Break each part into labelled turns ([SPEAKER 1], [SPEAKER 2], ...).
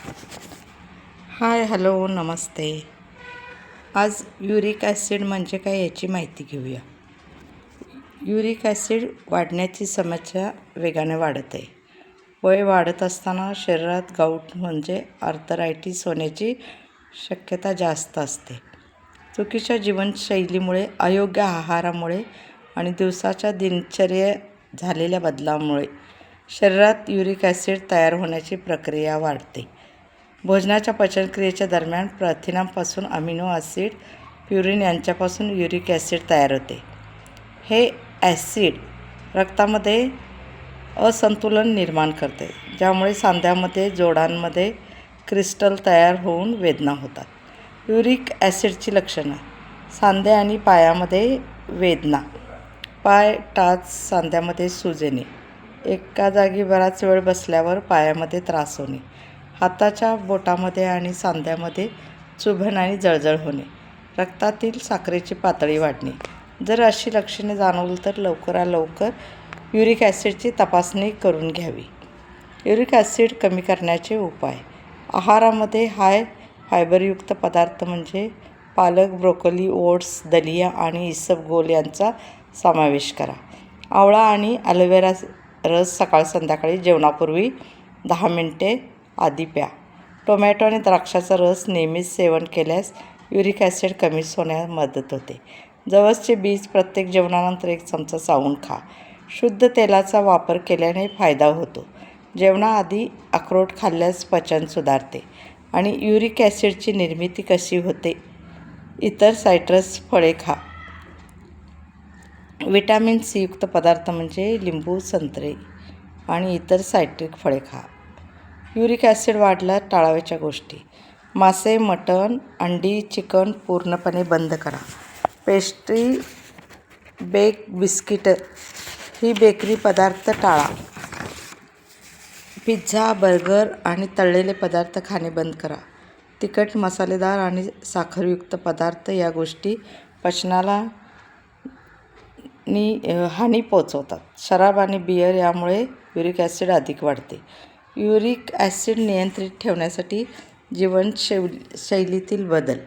[SPEAKER 1] हाय, hello, नमस्ते. आज uric acid म्हणजे काय याची माहिती घेऊया. युरिक ॲसिड वाढण्याची समस्या वेगाने वाढत आहे. वय वाढत असताना शरीरात गाऊट म्हणजे आर्थरायटिस होण्याची शक्यता जास्त असते. चुकीच्या जीवनशैलीमुळे, अयोग्य आहारामुळे आणि दिवसाच्या दिनचर्येत झालेल्या बदलामुळे शरीरात युरिक ॲसिड तयार होण्याची प्रक्रिया वाढते. भोजनाच्या पचनक्रियेच्या दरम्यान प्रथिनांपासून अमिनो ॲसिड, प्युरिन यांच्यापासून युरिक ॲसिड तयार होते. हे ॲसिड रक्तामध्ये असंतुलन निर्माण करते, ज्यामुळे सांध्यामध्ये, जोडांमध्ये क्रिस्टल तयार होऊन वेदना होतात. युरिक ॲसिडची लक्षणं: सांधे आणि पायामध्ये वेदना, पाय टाच, सांध्यामध्ये सूज येणे, एका जागी बराच वेळ बसल्यावर पायामध्ये त्रास होणे, हाताच्या बोटामध्ये आणि सांध्यामध्ये चुभन आणि जळजळ होणे, रक्तातील साखरेची पातळी वाढणे. जर अशी लक्षणे जाणवली तर लवकरात लवकर युरिक ॲसिडची तपासणी करून घ्यावी. युरिक ॲसिड कमी करण्याचे उपाय: आहारामध्ये हाय फायबरयुक्त पदार्थ म्हणजे पालक, ब्रोकोली, ओट्स, दलिया आणि इसबगोल यांचा समावेश करा. आवळा आणि ॲलोवेरा रस सकाळ संध्याकाळी जेवणापूर्वी 10 मिनिटे आधी प्या. टोमॅटो आणि द्राक्षाचा रस नियमित सेवन केल्यास युरिक ॲसिड कमी होण्यास मदत होते. जवसचे बीज प्रत्येक जेवणानंतर 1 चमचा चावून खा. शुद्ध तेलाचा वापर केल्याने फायदा होतो. जेवणाआधी अक्रोड खाल्ल्यास पचन सुधारते. आणि युरिक ॲसिडची निर्मिती कशी होते? इतर सायट्रस फळे खा. व्हिटॅमिन सी युक्त पदार्थ म्हणजे लिंबू, संत्री आणि इतर सायट्रिक फळे खा. युरिक ॲसिड वाढल्यास टाळावयाच्या गोष्टी: मासे, मटण, अंडी, चिकन पूर्णपणे बंद करा. पेस्ट्री, बेक, बिस्किट ही बेकरी पदार्थ टाळा. पिझ्झा, बर्गर आणि तळलेले पदार्थ खाणे बंद करा. तिखट, मसालेदार आणि साखरयुक्त पदार्थ या गोष्टी पचनाला हानी पोहोचवतात. शराब आणि बियर यामुळे युरिक ॲसिड अधिक वाढते. युरिक ॲसिड नियंत्रित ठेवण्यासाठी जीवनशैलीतील बदल: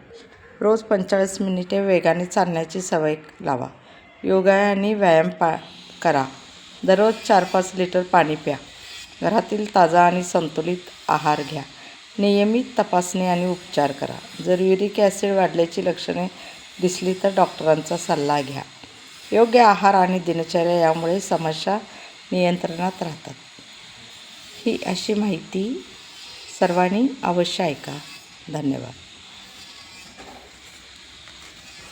[SPEAKER 1] रोज 45 मिनिटे वेगाने चालण्याची सवय लावा. योगा आणि व्यायाम करा. दररोज 4-5 लिटर पाणी प्या. घरातील ताजा आणि संतुलित आहार घ्या. नियमित तपासणी आणि उपचार करा. जर युरिक ॲसिड वाढल्याची लक्षणे दिसली तर डॉक्टरांचा सल्ला घ्या. योग्य आहार आणि दिनचर्या यामुळे समस्या नियंत्रणात राहतात. ही अशी माहिती सर्वांनी अवश्य ऐका. धन्यवाद.